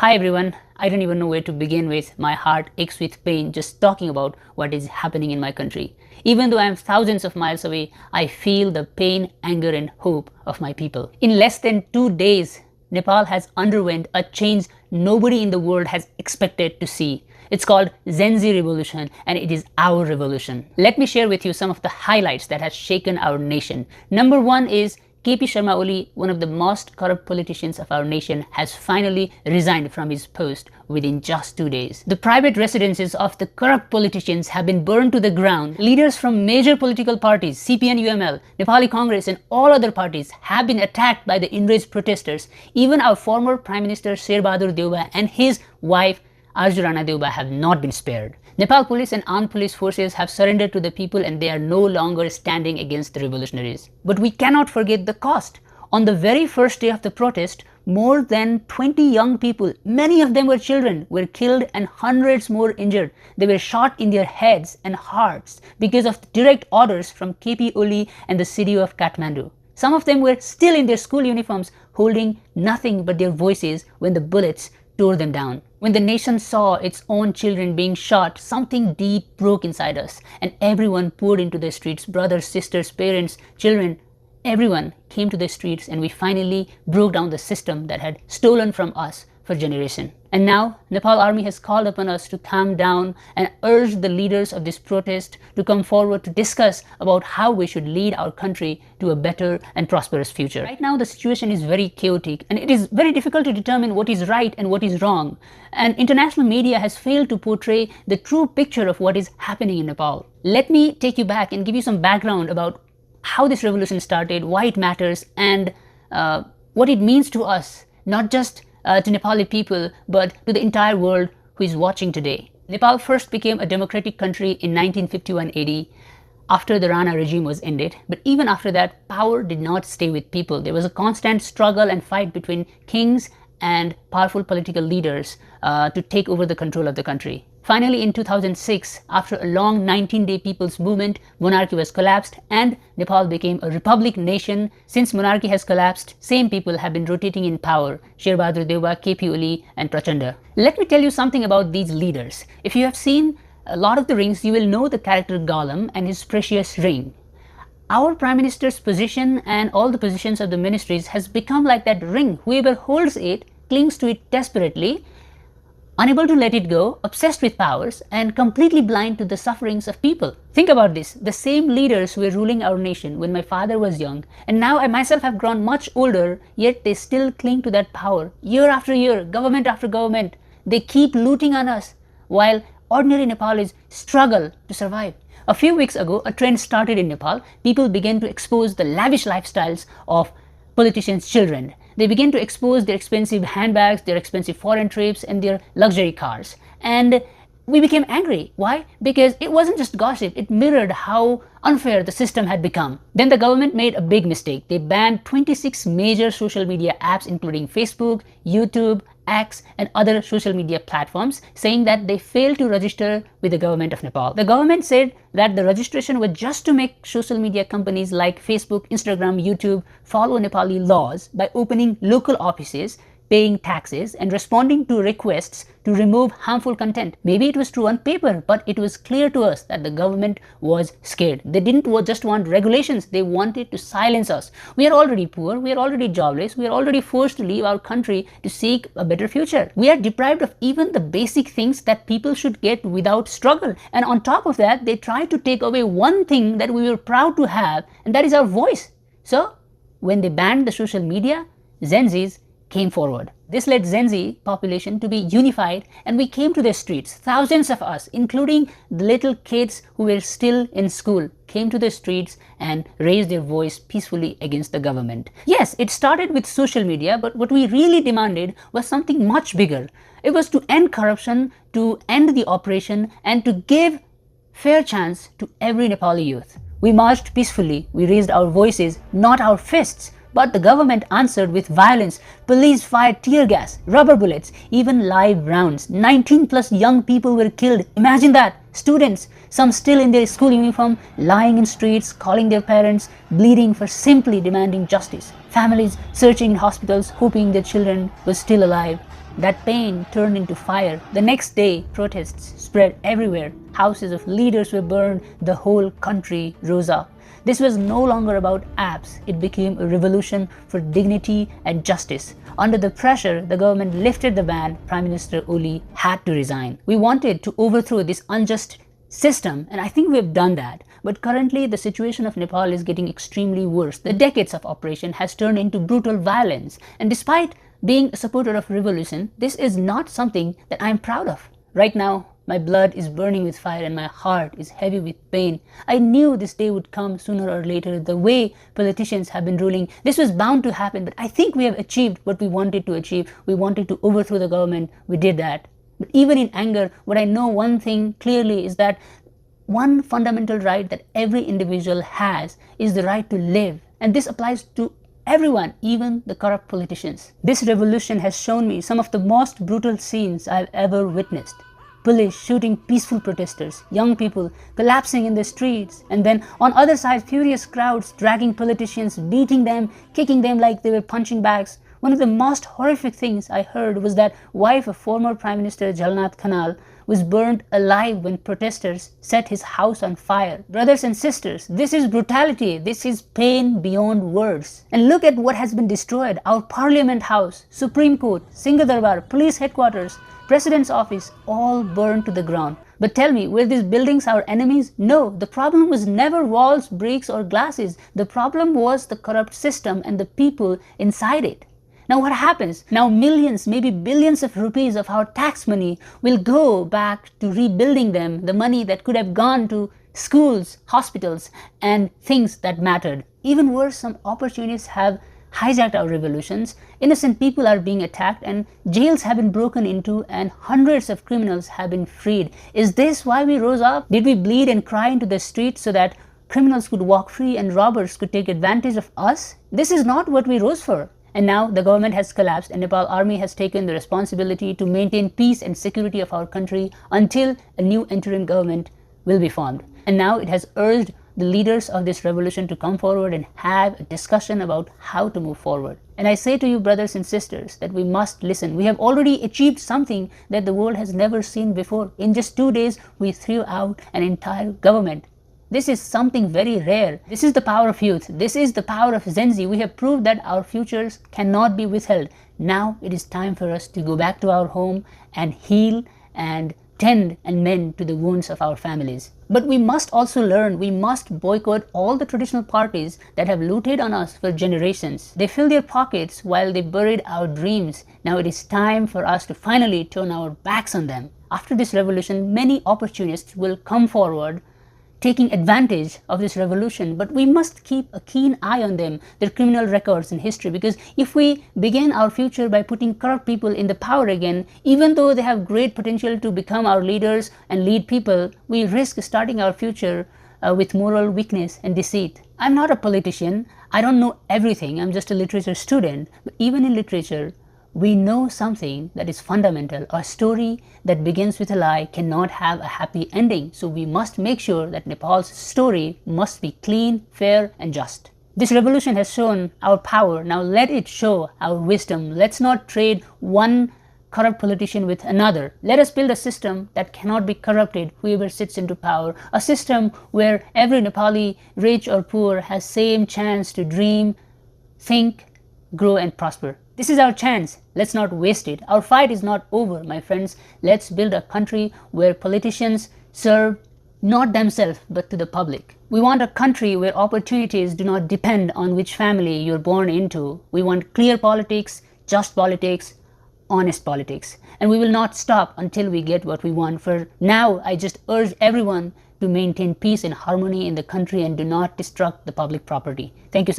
Hi everyone, I don't even know where to begin with. My heart aches with pain just talking about what is happening in my country. Even though I am thousands of miles away, I feel the pain, anger and hope of my people. In less than 2 days, Nepal has underwent a change nobody in the world has expected to see. It's called Zenzi revolution and it is our revolution. Let me share with you some of the highlights that has shaken our nation. Number one is KP Sharma Oli, one of the most corrupt politicians of our nation, has finally resigned from his post within just 2 days. The private residences of the corrupt politicians have been burned to the ground. Leaders from major political parties, CPN UML, Nepali Congress and all other parties have been attacked by the enraged protesters. Even our former Prime Minister Sherbahadur Deuba and his wife Arju Rana Deuba have not been spared. Nepal police and armed police forces have surrendered to the people and they are no longer standing against the revolutionaries. But we cannot forget the cost. On the very first day of the protest, more than 20 young people, many of them were children, were killed and hundreds more injured. They were shot in their heads and hearts because of direct orders from KP Oli and the city of Kathmandu. Some of them were still in their school uniforms, holding nothing but their voices when the bullets tore them down. When the nation saw its own children being shot, something deep broke inside us and everyone poured into the streets. Brothers, sisters, parents, children, everyone came to the streets and we finally broke down the system that had stolen from us for generations. And now Nepal Army has called upon us to calm down and urge the leaders of this protest to come forward to discuss about how we should lead our country to a better and prosperous future. Right now the situation is very chaotic and it is very difficult to determine what is right and what is wrong. And international media has failed to portray the true picture of what is happening in Nepal. Let me take you back and give you some background about how this revolution started, why it matters and what it means to us, not just to Nepali people, but to the entire world who is watching today. Nepal first became a democratic country in 1951 AD after the Rana regime was ended. But even after that, power did not stay with people. There was a constant struggle and fight between kings and powerful political leaders to take over the control of the country. Finally, in 2006, after a long 19-day people's movement, monarchy was collapsed and Nepal became a republic nation. Since monarchy has collapsed, same people have been rotating in power: Sherbahadur Deuba, KP Oli and Prachanda. Let me tell you something about these leaders. If you have seen a lot of the rings, you will know the character Gollum and his precious ring. Our Prime Minister's position and all the positions of the ministries has become like that ring. Whoever holds it clings to it desperately, unable to let it go, obsessed with powers, and completely blind to the sufferings of people. Think about this. The same leaders who were ruling our nation when my father was young, and now I myself have grown much older, yet they still cling to that power. Year after year, government after government, they keep looting on us, while ordinary Nepalis struggle to survive. A few weeks ago, a trend started in Nepal. People began to expose the lavish lifestyles of politicians' children. They began to expose their expensive handbags, their expensive foreign trips and their luxury cars. And we became angry. Why? Because it wasn't just gossip, it mirrored how unfair the system had become. Then the government made a big mistake. They banned 26 major social media apps including Facebook, YouTube, X and other social media platforms, saying that they failed to register with the government of Nepal. The government said that the registration was just to make social media companies like Facebook, Instagram, YouTube follow Nepali laws by opening local offices, paying taxes and responding to requests to remove harmful content. Maybe it was true on paper, but it was clear to us that the government was scared. They didn't just want regulations, they wanted to silence us. We are already poor, we are already jobless, we are already forced to leave our country to seek a better future. We are deprived of even the basic things that people should get without struggle. And on top of that, they try to take away one thing that we were proud to have, and that is our voice. So, when they banned the social media, Zenzis came forward. This led Zenzi population to be unified and we came to the streets. Thousands of us, including the little kids who were still in school, came to the streets and raised their voice peacefully against the government. Yes, it started with social media, but what we really demanded was something much bigger. It was to end corruption, to end the oppression and to give fair chance to every Nepali youth. We marched peacefully, we raised our voices, not our fists. But the government answered with violence. Police fired tear gas, rubber bullets, even live rounds. 19 plus young people were killed. Imagine that. Students, some still in their school uniform, lying in streets, calling their parents, bleeding for simply demanding justice. Families searching in hospitals, hoping their children were still alive. That pain turned into fire. The next day, protests spread everywhere. Houses of leaders were burned. The whole country rose up. This was no longer about apps. It became a revolution for dignity and justice. Under the pressure, the government lifted the ban. Prime Minister Oli had to resign. We wanted to overthrow this unjust system, and I think we have done that. But currently, the situation of Nepal is getting extremely worse. The decades of oppression has turned into brutal violence. And despite being a supporter of revolution, this is not something that I am proud of. Right now, my blood is burning with fire and my heart is heavy with pain. I knew this day would come sooner or later. The way politicians have been ruling, this was bound to happen. But I think we have achieved what we wanted to achieve. We wanted to overthrow the government. We did that. But even in anger, what I know one thing clearly is that one fundamental right that every individual has is the right to live. And this applies to everyone, even the corrupt politicians. This revolution has shown me some of the most brutal scenes I've ever witnessed. Police shooting peaceful protesters, young people collapsing in the streets, and then on other side, furious crowds dragging politicians, beating them, kicking them like they were punching bags. One of the most horrific things I heard was that wife of former Prime Minister Jalnath Khanal was burned alive when protesters set his house on fire. Brothers and sisters, this is brutality. This is pain beyond words. And look at what has been destroyed. Our Parliament House, Supreme Court, Singh Darbar, Police Headquarters, President's Office, all burned to the ground. But tell me, were these buildings our enemies? No, the problem was never walls, bricks or glasses. The problem was the corrupt system and the people inside it. Now what happens? Now millions, maybe billions of rupees of our tax money will go back to rebuilding them, the money that could have gone to schools, hospitals, and things that mattered. Even worse, some opportunists have hijacked our revolutions. Innocent people are being attacked and jails have been broken into and hundreds of criminals have been freed. Is this why we rose up? Did we bleed and cry into the streets so that criminals could walk free and robbers could take advantage of us? This is not what we rose for. And now the government has collapsed and Nepal Army has taken the responsibility to maintain peace and security of our country until a new interim government will be formed. And now it has urged the leaders of this revolution to come forward and have a discussion about how to move forward. And I say to you, brothers and sisters, that we must listen. We have already achieved something that the world has never seen before. In just 2 days, we threw out an entire government. This is something very rare. This is the power of youth. This is the power of Zenzi. We have proved that our futures cannot be withheld. Now it is time for us to go back to our home and heal and tend and mend to the wounds of our families. But we must also learn, we must boycott all the traditional parties that have looted on us for generations. They filled their pockets while they buried our dreams. Now it is time for us to finally turn our backs on them. After this revolution, many opportunists will come forward taking advantage of this revolution, but we must keep a keen eye on them, their criminal records and history, because if we begin our future by putting corrupt people in the power again, even though they have great potential to become our leaders and lead people, we risk starting our future with moral weakness and deceit. I'm not a politician. I don't know everything. I'm just a literature student. But even in literature, we know something that is fundamental. A story that begins with a lie cannot have a happy ending. So we must make sure that Nepal's story must be clean, fair, and just. This revolution has shown our power. Now let it show our wisdom. Let's not trade one corrupt politician with another. Let us build a system that cannot be corrupted, whoever sits into power. A system where every Nepali, rich or poor, has same chance to dream, think, grow, and prosper. This is our chance. Let's not waste it. Our fight is not over, my friends. Let's build a country where politicians serve not themselves but to the public. We want a country where opportunities do not depend on which family you're born into. We want clear politics, just politics, honest politics. And we will not stop until we get what we want. For now, I just urge everyone to maintain peace and harmony in the country and do not destruct the public property. Thank you so much.